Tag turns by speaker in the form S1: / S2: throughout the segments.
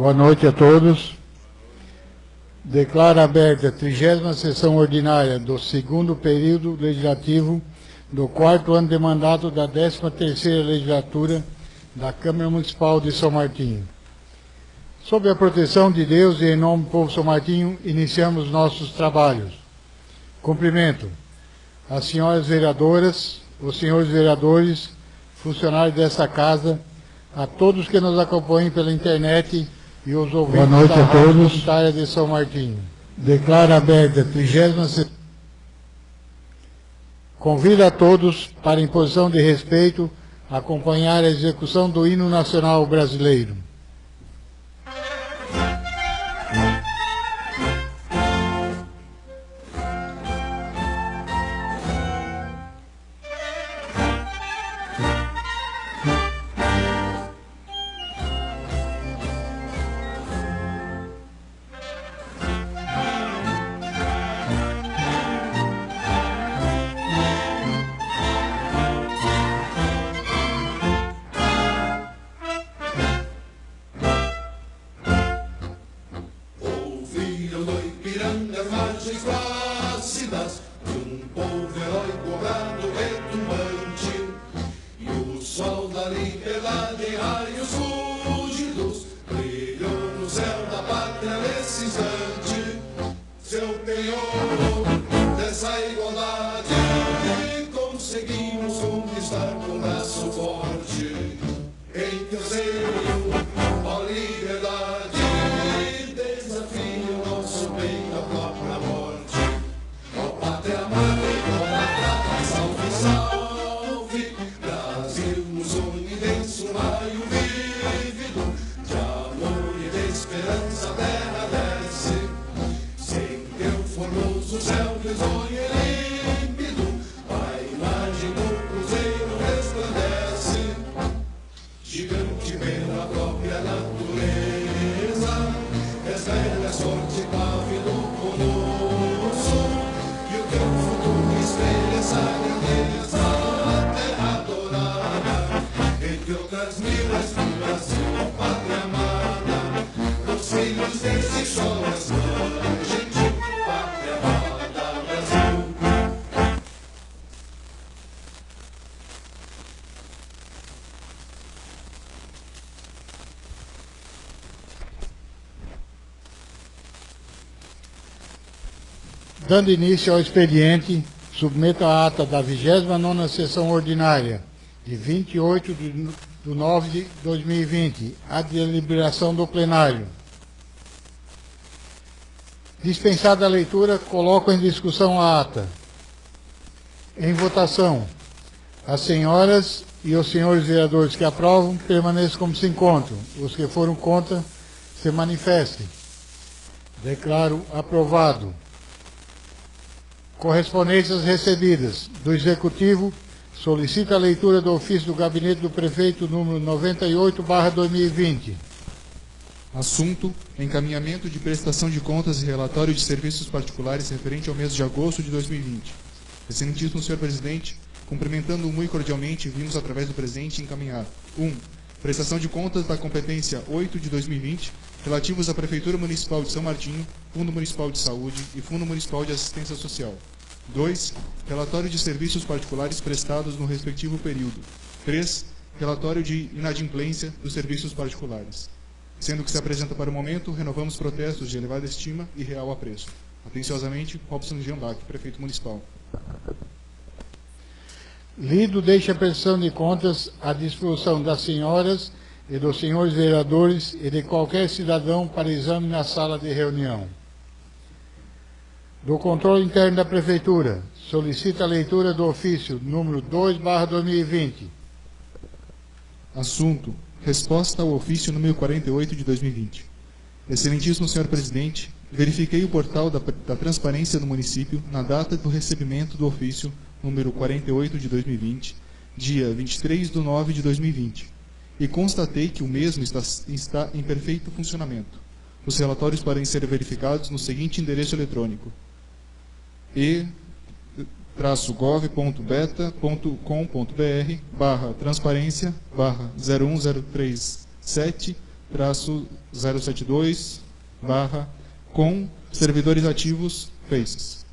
S1: Boa noite a todos. Declaro aberta a 30ª sessão ordinária do segundo período legislativo do 4º ano de mandato da 13ª legislatura da Câmara Municipal de São Martinho. Sob a proteção de Deus e em nome do povo São Martinho, iniciamos nossos trabalhos. Cumprimento as senhoras vereadoras, os senhores vereadores, funcionários desta casa, a todos que nos acompanham pela internet e os ouvintes da Rádio Comunitária de São Martinho. Declaro aberta a 30ª sessão. Convido a todos, para imposição de respeito, a acompanhar a execução do hino nacional brasileiro. Dando início ao expediente, submeto a ata da 29ª sessão ordinária, de 28 de nove de 2020, a deliberação do plenário. Dispensada a leitura, coloco em discussão a ata. Em votação, as senhoras e os senhores vereadores que aprovam permaneçam como se encontram. Os que foram contra, se manifestem. Declaro aprovado. Correspondências recebidas do Executivo, solicita a leitura do ofício do Gabinete do Prefeito número 98/2020.
S2: Assunto: encaminhamento de prestação de contas e relatório de serviços particulares referente ao mês de agosto de 2020. Excelentíssimo senhor presidente, cumprimentando-o muito cordialmente, vimos através do presente encaminhar: 1. Prestação de contas da competência 8 de 2020, relativos à Prefeitura Municipal de São Martinho, Fundo Municipal de Saúde e Fundo Municipal de Assistência Social. 2. Relatório de serviços particulares prestados no respectivo período. 3. Relatório de inadimplência dos serviços particulares. Sendo que se apresenta para o momento, renovamos protestos de elevada estima e real apreço. Atenciosamente, Robson Gianbach, Prefeito Municipal.
S1: Lido deixa a prestação de contas à disposição das senhoras e dos senhores vereadores e de qualquer cidadão para exame na sala de reunião. Do controle interno da Prefeitura, solicita a leitura do ofício número 2/2020.
S2: Assunto: resposta ao ofício número 48 de 2020. Excelentíssimo senhor presidente, verifiquei o portal da transparência do município na data do recebimento do ofício número 48 de 2020, dia 23/9 de 2020, e constatei que o mesmo está em perfeito funcionamento. Os relatórios podem ser verificados no seguinte endereço eletrônico: e-gov.beta.com.br/transparência/01037 2020-072/com servidores ativos FACES.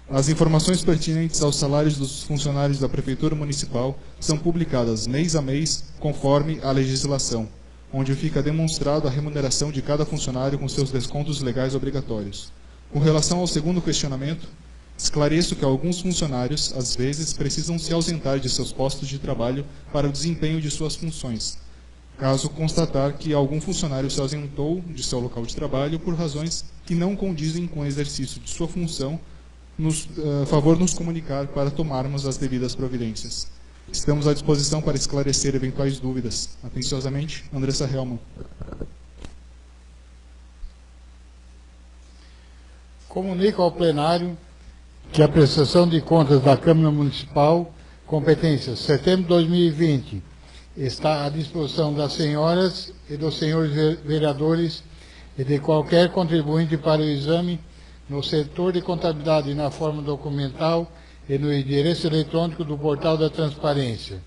S2: As informações pertinentes aos salários dos funcionários da Prefeitura Municipal são publicadas mês a mês, conforme a legislação, onde fica demonstrado a remuneração de cada funcionário com seus descontos legais obrigatórios. Com relação ao segundo questionamento, esclareço que alguns funcionários, às vezes, precisam se ausentar de seus postos de trabalho para o desempenho de suas funções, caso constatar que algum funcionário se ausentou de seu local de trabalho por razões que não condizem com o exercício de sua função, favor nos comunicar para tomarmos as devidas providências. Estamos à disposição para esclarecer eventuais dúvidas. Atenciosamente, Andressa Hellmann.
S1: Comunico ao plenário que a prestação de contas da Câmara Municipal, competência setembro de 2020, está à disposição das senhoras e dos senhores vereadores e de qualquer contribuinte para o exame no setor de contabilidade na forma documental e no endereço eletrônico do portal da transparência.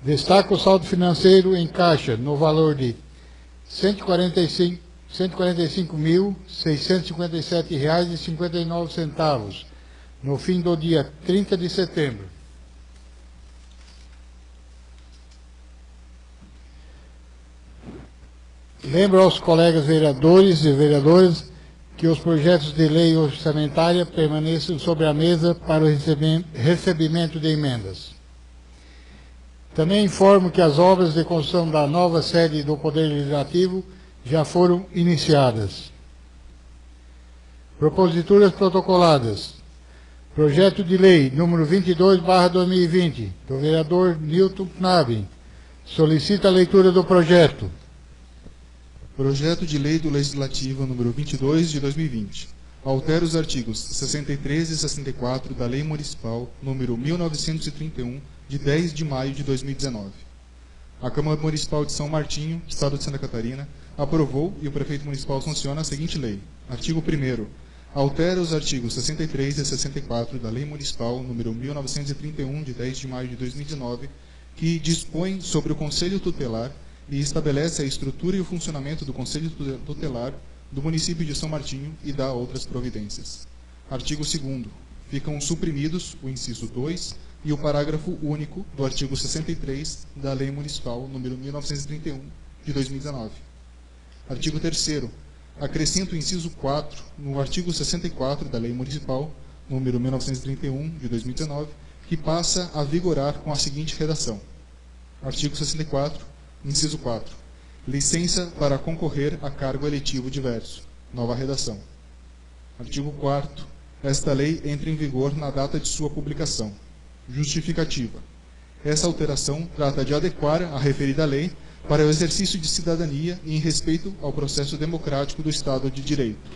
S1: Destaco o saldo financeiro em caixa no valor de R$ 145.657,59 no fim do dia 30 de setembro. Lembro aos colegas vereadores e vereadoras que os projetos de lei orçamentária permaneçam sobre a mesa para o recebimento de emendas. Também informo que as obras de construção da nova sede do Poder Legislativo já foram iniciadas. Proposituras protocoladas. Projeto de lei número 22/2020, do vereador Newton Knaben. Solicita a leitura do projeto.
S2: Projeto de Lei do Legislativo número 22 de 2020. Altera os artigos 63 e 64 da Lei Municipal número 1931, de 10 de maio de 2019. A Câmara Municipal de São Martinho, Estado de Santa Catarina, aprovou e o Prefeito Municipal sanciona a seguinte lei. Artigo 1º. Altera os artigos 63 e 64 da Lei Municipal número 1931, de 10 de maio de 2019, que dispõe sobre o Conselho Tutelar e estabelece a estrutura e o funcionamento do Conselho Tutelar do município de São Martinho e dá outras providências. Artigo 2º. Ficam suprimidos o inciso 2 e o parágrafo único do artigo 63 da Lei Municipal número 1931, de 2019. Artigo 3º. Acrescenta o inciso 4 no artigo 64 da Lei Municipal número 1931, de 2019, que passa a vigorar com a seguinte redação. Artigo 64. Inciso 4. Licença para concorrer a cargo eletivo diverso. Nova redação. Artigo 4º. Esta lei entra em vigor na data de sua publicação. Justificativa. Essa alteração trata de adequar a referida lei para o exercício de cidadania e em respeito ao processo democrático do Estado de Direito.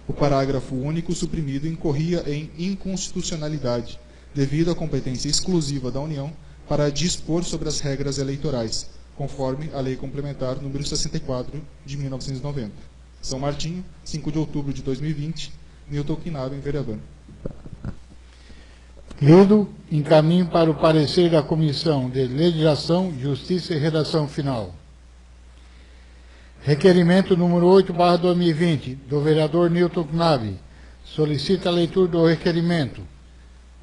S2: O parágrafo único suprimido incorria em inconstitucionalidade, devido à competência exclusiva da União para dispor sobre as regras eleitorais, conforme a Lei Complementar número 64, de 1990. São Martinho, 5 de outubro de 2020, Newton Knaben, vereador.
S1: Lido, encaminho para o parecer da Comissão de Legislação, Justiça e Redação Final. Requerimento número 8/2020, do vereador Newton Knaben. Solicita a leitura do requerimento.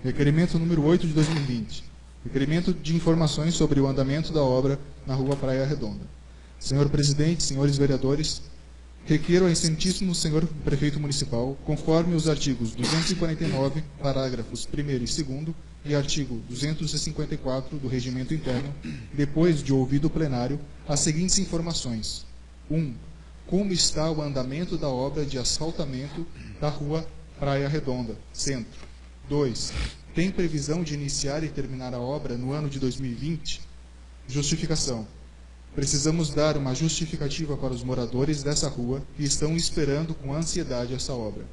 S2: Requerimento número 8 de 2020. Requerimento de informações sobre o andamento da obra na Rua Praia Redonda. Senhor Presidente, senhores vereadores, requeiro ao excelentíssimo senhor Prefeito Municipal, conforme os artigos 249, parágrafos 1º e 2º, e artigo 254 do Regimento Interno, depois de ouvido o plenário, as seguintes informações. 1. Como está o andamento da obra de asfaltamento da Rua Praia Redonda, Centro. 2. Tem previsão de iniciar e terminar a obra no ano de 2020? Justificação. Precisamos dar uma justificativa para os moradores dessa rua que estão esperando com ansiedade essa obra.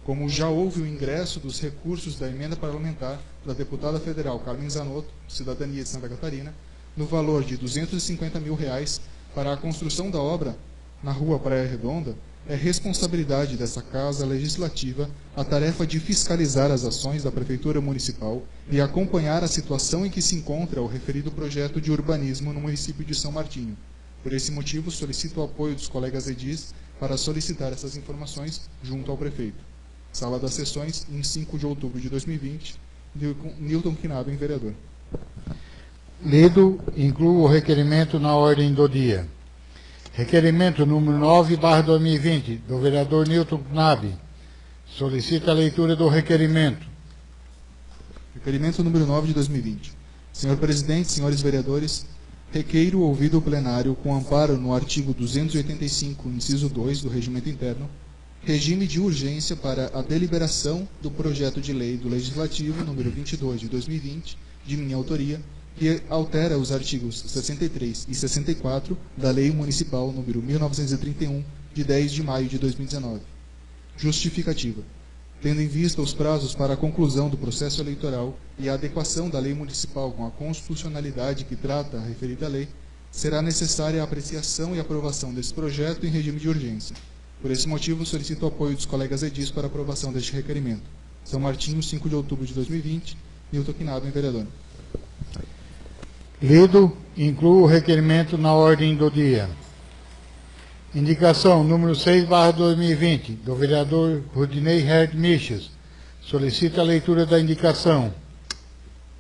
S2: Como já houve o ingresso dos recursos da emenda parlamentar da deputada federal Carmen Zanotto, Cidadania de Santa Catarina, no valor de R$ 250 mil para a construção da obra na Rua Praia Redonda, é responsabilidade dessa Casa Legislativa a tarefa de fiscalizar as ações da Prefeitura Municipal e acompanhar a situação em que se encontra o referido projeto de urbanismo no município de São Martinho, Por esse motivo, solicito o apoio dos colegas edis para solicitar essas informações junto ao prefeito. Sala das Sessões, em 5 de outubro de 2020, Newton Knaben, vereador.
S1: Lido, incluo o requerimento na ordem do dia. Requerimento número 9/2020, do vereador Newton Knaben. Solicita a leitura do requerimento.
S2: Requerimento número 9 de 2020. Senhor presidente, senhores vereadores, requeiro ouvido o plenário com amparo no artigo 285, inciso 2 do Regimento Interno, regime de urgência para a deliberação do projeto de lei do Legislativo número 22 de 2020, de minha autoria, que altera os artigos 63 e 64 da Lei Municipal número 1931, de 10 de maio de 2019. Justificativa. Tendo em vista os prazos para a conclusão do processo eleitoral e a adequação da lei municipal com a constitucionalidade que trata a referida lei, será necessária a apreciação e aprovação desse projeto em regime de urgência. Por esse motivo, solicito o apoio dos colegas edis para a aprovação deste requerimento. São Martinho, 5 de outubro de 2020, Newton Knaben, vereador.
S1: Lido, incluo o requerimento na ordem do dia. Indicação número 6/2020, do vereador Rudinei Herd Michels. Solicita a leitura da indicação.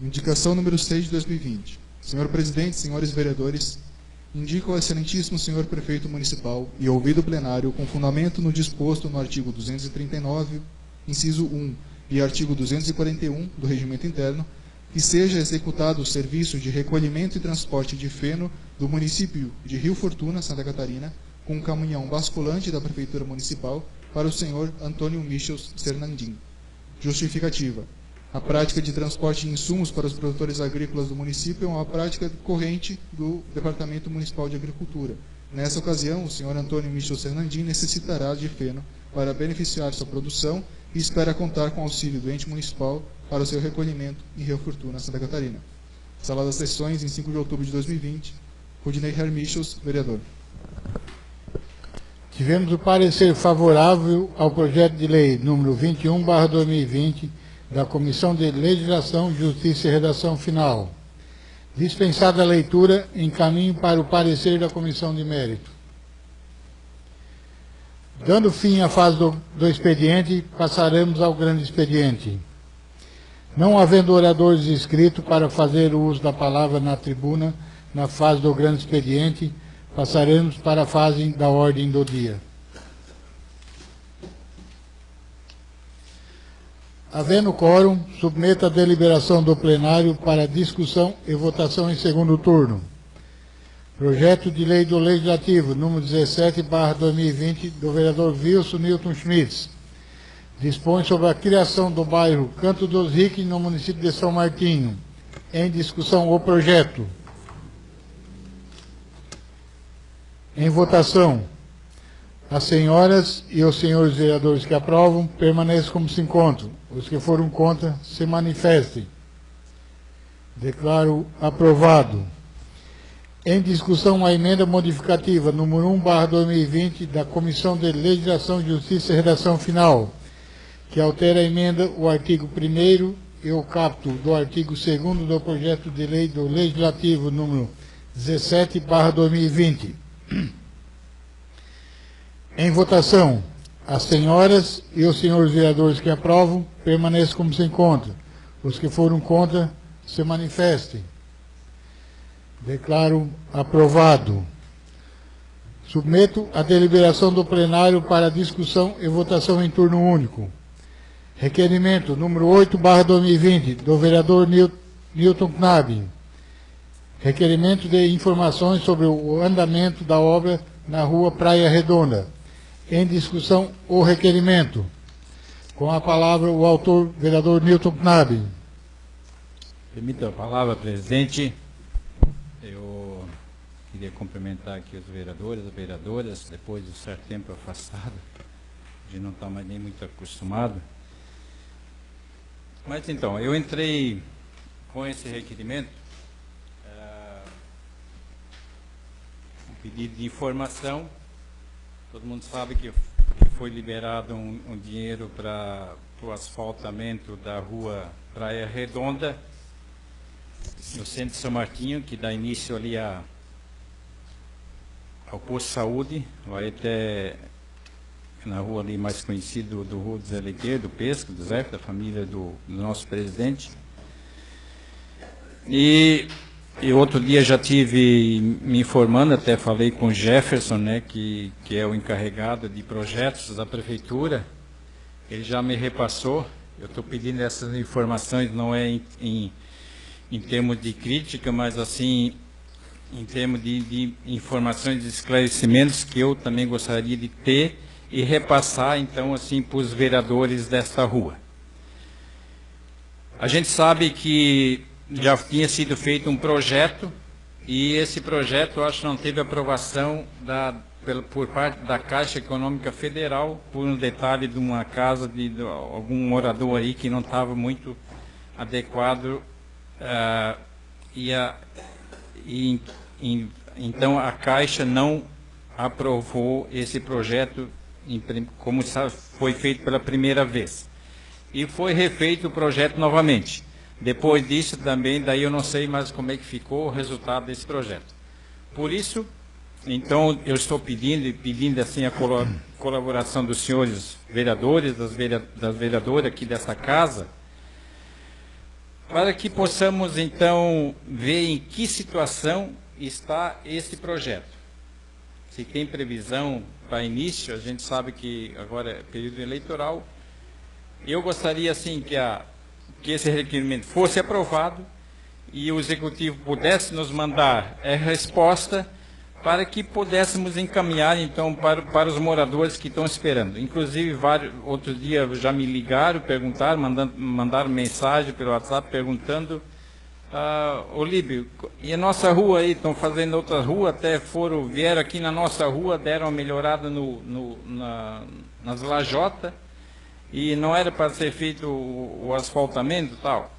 S2: Indicação número 6 de 2020. Senhor presidente, senhores vereadores, indico ao excelentíssimo senhor prefeito municipal e ouvido o plenário com fundamento no disposto no artigo 239, inciso 1 e artigo 241 do Regimento Interno, que seja executado o serviço de recolhimento e transporte de feno do município de Rio Fortuna, Santa Catarina, com um caminhão basculante da Prefeitura Municipal para o senhor Antônio Michels Sernandim. Justificativa. A prática de transporte de insumos para os produtores agrícolas do município é uma prática corrente do Departamento Municipal de Agricultura. Nessa ocasião, o senhor Antônio Michels Sernandim necessitará de feno para beneficiar sua produção e espera contar com o auxílio do ente municipal para o seu recolhimento em Rio Fortuna, Santa Catarina. Sala das Sessões, em 5 de outubro de 2020, Rudinei Herd Michels, vereador.
S1: Tivemos o parecer favorável ao projeto de lei número 21/2020 da Comissão de Legislação, Justiça e Redação Final. Dispensada a leitura, encaminho para o parecer da Comissão de Mérito. Dando fim à fase do expediente, passaremos ao grande expediente. Não havendo oradores inscritos para fazer o uso da palavra na tribuna, na fase do grande expediente, passaremos para a fase da ordem do dia. Havendo quórum, submeto a deliberação do plenário para discussão e votação em segundo turno. Projeto de lei do Legislativo, número 17/2020, do vereador Wilson Newton Schmitz. Dispõe sobre a criação do bairro Canto dos Riques, no município de São Martinho. Em discussão o projeto. Em votação. As senhoras e os senhores vereadores que aprovam permaneçam como se encontram. Os que foram contra, se manifestem. Declaro aprovado. Em discussão a emenda modificativa número 1/2020 da Comissão de Legislação, Justiça e Redação Final, que altera a emenda o artigo 1º e o caput do artigo 2º do projeto de lei do Legislativo número 17/2020. Em votação, as senhoras e os senhores vereadores que aprovam permaneçam como se encontram. Os que foram contra, se manifestem. Declaro aprovado. Submeto a deliberação do plenário para discussão e votação em turno único. Requerimento número 8/2020, do vereador Newton Knaben. Requerimento de informações sobre o andamento da obra na rua Praia Redonda. Em discussão, o requerimento. Com a palavra, o autor, vereador Newton Knaben.
S3: Permita a palavra, presidente. Eu queria cumprimentar aqui os vereadores, as vereadoras, depois de um certo tempo afastado, de não estar mais nem muito acostumado. Mas então, eu entrei com esse requerimento, um pedido de informação. Todo mundo sabe que foi liberado um dinheiro para o asfaltamento da rua Praia Redonda, no centro de São Martinho, que dá início ali ao posto de saúde, vai até na rua ali mais conhecida do Rua do Zé Leiteiro, do Pesco, do Zé, da família do nosso presidente. E outro dia já tive me informando, até falei com o Jefferson, né, que é o encarregado de projetos da prefeitura. Ele já me repassou. Eu estou pedindo essas informações, não é em termos de crítica, mas assim, em termos de informações, de esclarecimentos que eu também gostaria de ter e repassar, então, assim, para os vereadores desta rua. A gente sabe que já tinha sido feito um projeto, e esse projeto, eu acho, não teve aprovação por parte da Caixa Econômica Federal, por um detalhe de uma casa de algum morador aí que não estava muito adequado, então a Caixa não aprovou esse projeto como foi feito pela primeira vez. E foi refeito o projeto novamente. Depois disso também, daí eu não sei mais como é que ficou o resultado desse projeto. Por isso, então, eu estou pedindo assim a colaboração dos senhores vereadores, das vereadoras aqui dessa casa, para que possamos então ver em que situação está esse projeto. Se tem previsão para início, a gente sabe que agora é período eleitoral. Eu gostaria assim que esse requerimento fosse aprovado e o executivo pudesse nos mandar a resposta para que pudéssemos encaminhar então para os moradores que estão esperando. Inclusive, outros dias já me ligaram, perguntaram, mandaram mensagem pelo WhatsApp perguntando: Olíbio, e a nossa rua aí, estão fazendo outra rua, até vieram aqui na nossa rua, deram uma melhorada nas lajotas, e não era para ser feito o asfaltamento e tal.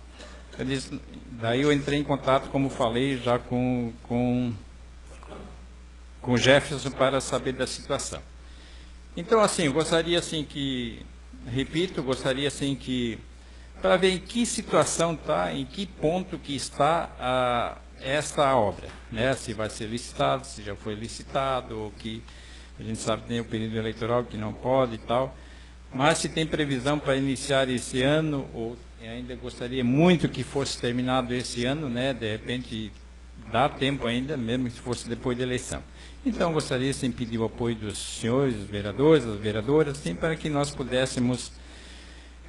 S3: Daí eu entrei em contato, como falei, já com o Jefferson para saber da situação. Então, assim, eu gostaria assim para ver em que situação está, em que ponto que está esta obra, né? Se vai ser licitado, se já foi licitado, ou que a gente sabe que tem o período eleitoral que não pode e tal, mas se tem previsão para iniciar esse ano, ou ainda gostaria muito que fosse terminado esse ano, né? De repente dá tempo ainda, mesmo que fosse depois da eleição. Então, gostaria de pedir o apoio dos senhores, os vereadores, as vereadoras, assim, para que nós pudéssemos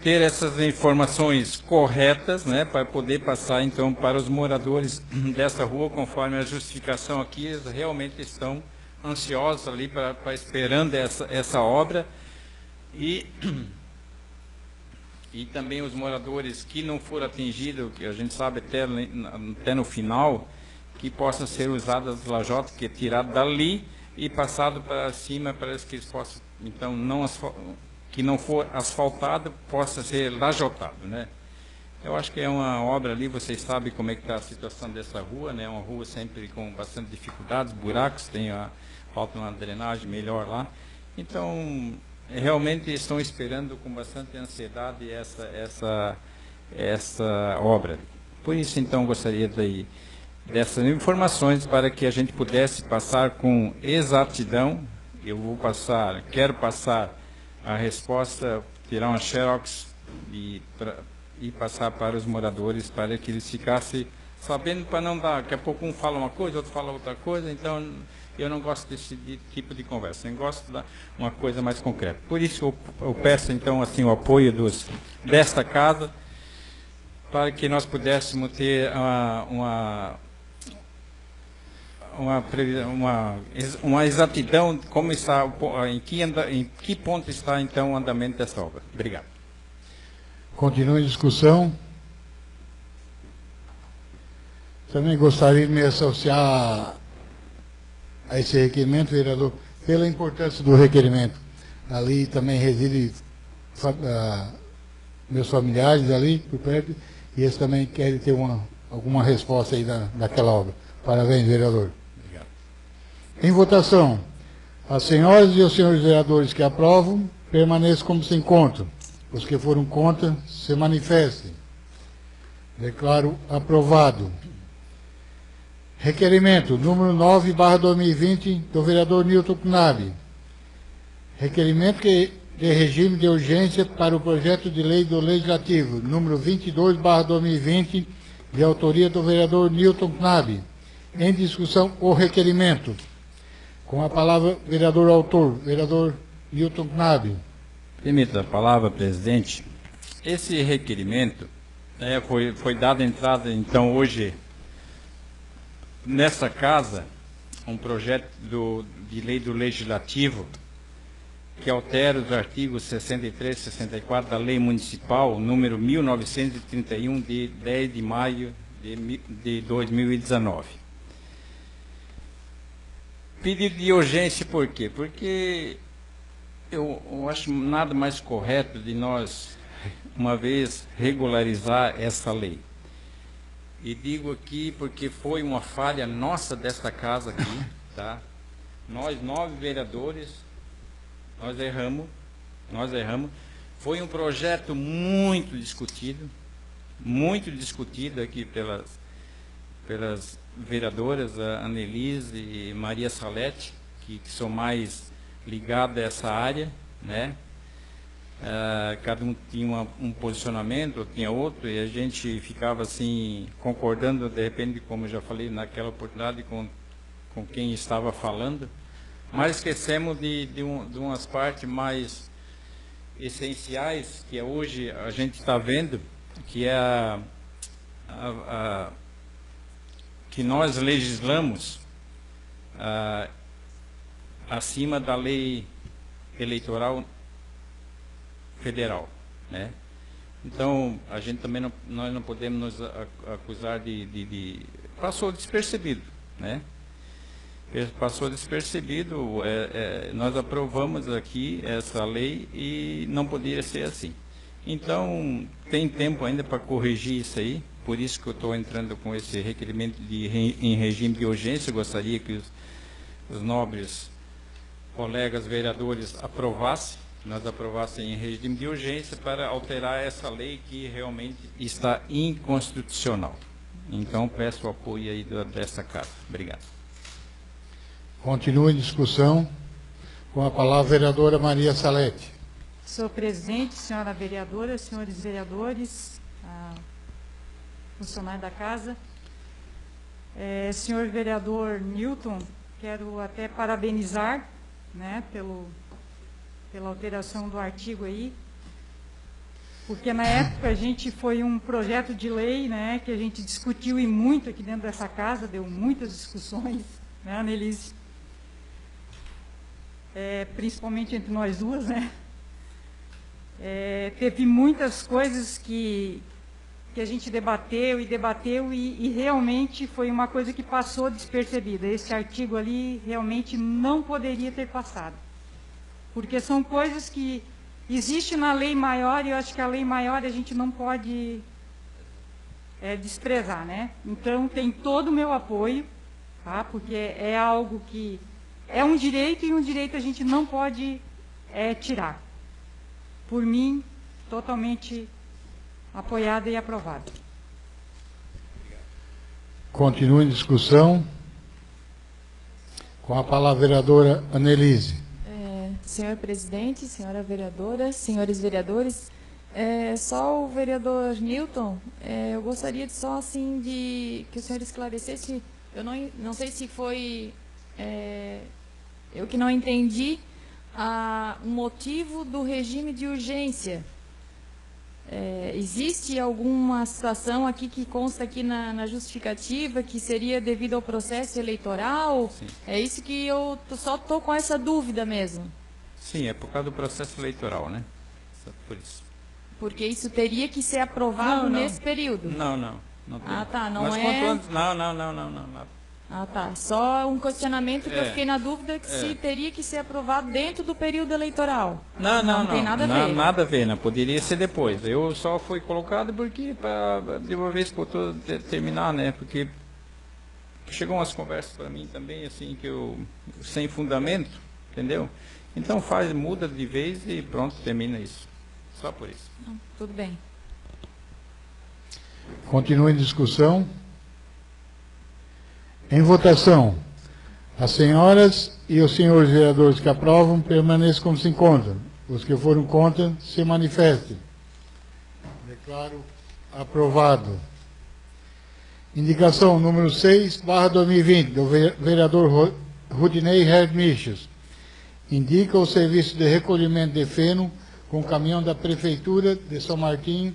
S3: ter essas informações corretas, né, para poder passar então para os moradores dessa rua, conforme a justificação aqui, eles realmente estão ansiosos ali para esperando essa obra, e também os moradores que não foram atingidos, que a gente sabe até no final, que possam ser usadas as lajotas, que é tirado dali e passado para cima, para que eles possam, então, que não for asfaltado, possa ser lajotado, né? Eu acho que é uma obra ali, vocês sabem como é que está a situação dessa rua, né? É uma rua sempre com bastante dificuldades, buracos, falta uma drenagem melhor lá. Então, realmente estão esperando com bastante ansiedade essa obra. Por isso, então, gostaria dessas informações para que a gente pudesse passar com exatidão. Quero passar a resposta, tirar uma xerox e passar para os moradores, para que eles ficassem sabendo, para não dar, daqui a pouco um fala uma coisa, outro fala outra coisa. Então eu não gosto desse tipo de conversa, eu gosto de dar uma coisa mais concreta. Por isso eu peço então assim o apoio desta casa, para que nós pudéssemos ter uma exatidão como está, em que ponto está então o andamento dessa obra. Obrigado.
S1: Continua em discussão. Também gostaria de me associar a esse requerimento, vereador, pela importância do requerimento. Ali também residem meus familiares ali, por perto, e eles também querem ter alguma resposta aí daquela obra. Parabéns, vereador.
S3: Obrigado.
S1: Em votação, as senhoras e os senhores vereadores que aprovam, permaneçam como se encontram. Os que foram contra, se manifestem. Declaro aprovado. Requerimento número 9/2020 do vereador Newton Knabe. Requerimento de regime de urgência para o projeto de lei do Legislativo, número 22/2020, de autoria do vereador Newton Knabe. Em discussão o requerimento. Com a palavra, vereador autor, vereador Newton Knabe.
S3: Permita a palavra, presidente. Esse requerimento foi dada entrada, então, hoje, nessa casa, um projeto de lei do Legislativo que altera os artigos 63 e 64 da Lei Municipal, número 1931, de 10 de maio de 2019. Pedido de urgência por quê? Porque eu acho nada mais correto de nós, uma vez, regularizar essa lei. E digo aqui porque foi uma falha nossa desta casa aqui, tá? Nós, 9 vereadores, nós erramos. Foi um projeto muito discutido aqui pelas vereadoras, a Annelise e Maria Salete, que são mais ligadas a essa área, né? Cada um tinha um posicionamento, outro tinha outro, e a gente ficava assim, concordando, de repente, como eu já falei naquela oportunidade, com quem estava falando, mas esquecemos de umas partes mais essenciais, que hoje a gente está vendo, que é que nós legislamos acima da lei eleitoral federal, né? Então, a gente também nós não podemos nos acusar de passou despercebido, né? Passou despercebido, nós aprovamos aqui essa lei e não poderia ser assim. Então, tem tempo ainda para corrigir isso aí, por isso que eu estou entrando com esse requerimento em regime de urgência. Eu gostaria que os nobres colegas vereadores nós aprovassem em regime de urgência para alterar essa lei que realmente está inconstitucional. Então, peço o apoio aí dessa casa. Obrigado.
S1: Continua em discussão. Com a palavra, a vereadora Maria Salete.
S4: Senhor presidente, senhora vereadora, senhores vereadores, funcionário da casa. Senhor vereador Newton, quero até parabenizar, né, pela alteração do artigo aí, porque na época a gente foi um projeto de lei, né, que a gente discutiu e muito aqui dentro dessa casa, deu muitas discussões, né, Annelise? Principalmente entre nós duas, né? Teve muitas coisas que a gente debateu e realmente foi uma coisa que passou despercebida. Esse artigo ali realmente não poderia ter passado. Porque são coisas que existem na lei maior, e eu acho que a lei maior a gente não pode desprezar, né? Então, tem todo o meu apoio, tá? Porque é algo que é um direito, e um direito a gente não pode tirar. Por mim, totalmente apoiada e aprovada.
S1: Continua em discussão. Com a palavra, a vereadora Annelise.
S5: Senhor presidente, senhora vereadora, senhores vereadores, só o vereador Newton, eu gostaria só assim que o senhor esclarecesse. Eu não sei se foi eu que não entendi o motivo do regime de urgência. Existe alguma situação aqui que consta aqui na justificativa que seria devido ao processo eleitoral?
S3: Sim.
S5: É isso que eu só estou com essa dúvida mesmo.
S3: Sim, é por causa do processo eleitoral, né? Só por isso.
S5: Porque isso teria que ser aprovado nesse período?
S3: Não tem.
S5: Ah, tá, não
S3: Mas
S5: é...
S3: quanto antes... Não.
S5: Ah, tá. Só um questionamento que eu fiquei na dúvida que se teria que ser aprovado dentro do período eleitoral.
S3: Não
S5: tem nada a ver.
S3: Nada a ver, não. Poderia ser depois. Eu só fui colocado porque, de uma vez por todas, terminar, né? Porque chegou umas conversas para mim também, assim, que eu... sem fundamento, entendeu? Então muda de vez e pronto, termina isso. Só por isso.
S5: Não, tudo bem.
S1: Continua em discussão. Em votação. As senhoras e os senhores vereadores que aprovam, permaneçam como se encontram. Os que foram contra, se manifestem. Declaro aprovado. Indicação número 6/2020, do vereador Rudinei Hermichos. Indica o serviço de recolhimento de feno com caminhão da Prefeitura de São Martinho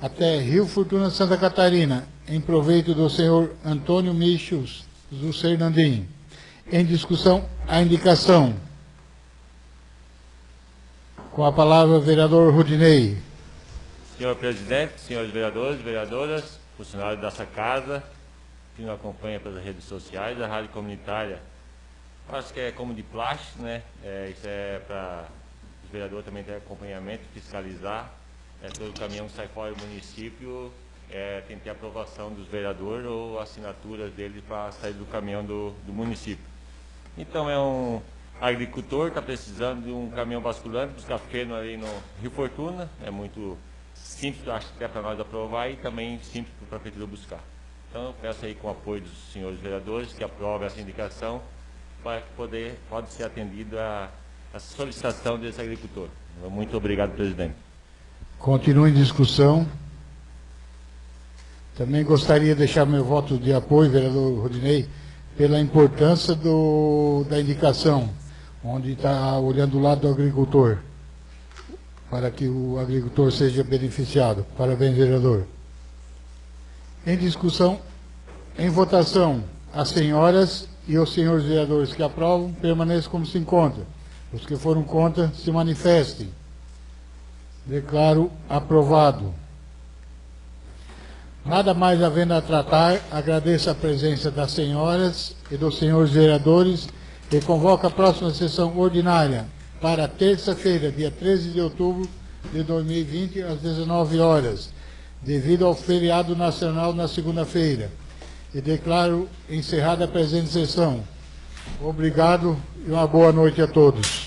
S1: até Rio Fortuna, Santa Catarina, em proveito do senhor Antônio Michos do Fernandinho. Em discussão, a indicação. Com a palavra, o vereador Rudinei.
S6: Senhor presidente, senhores vereadores, vereadoras, funcionários dessa casa, que nos acompanha pelas redes sociais, a rádio comunitária, acho que é como de plástico, né? Isso é para os vereadores também ter acompanhamento, fiscalizar. Todo caminhão que sai fora do município tem que ter aprovação dos vereadores ou assinaturas deles para sair do caminhão do município. Então é um agricultor que está precisando de um caminhão basculante, buscar feno ali no Rio Fortuna, é muito simples, acho que é para nós aprovar e também simples para a Prefeitura buscar. Então eu peço aí com o apoio dos senhores vereadores que aprovem essa indicação para que pode ser atendida a solicitação desse agricultor. Muito obrigado, presidente.
S1: Continua em discussão. Também gostaria de deixar meu voto de apoio, vereador Rudinei, pela importância da indicação, onde está olhando o lado do agricultor, para que o agricultor seja beneficiado. Parabéns, vereador. Em discussão, em votação, as senhoras e os senhores vereadores que aprovam, permaneçam como se encontram. Os que foram contra, se manifestem. Declaro aprovado. Nada mais havendo a tratar, agradeço a presença das senhoras e dos senhores vereadores e convoco a próxima sessão ordinária para terça-feira, dia 13 de outubro de 2020, às 19 horas, devido ao feriado nacional na segunda-feira. E declaro encerrada a presente sessão. Obrigado e uma boa noite a todos.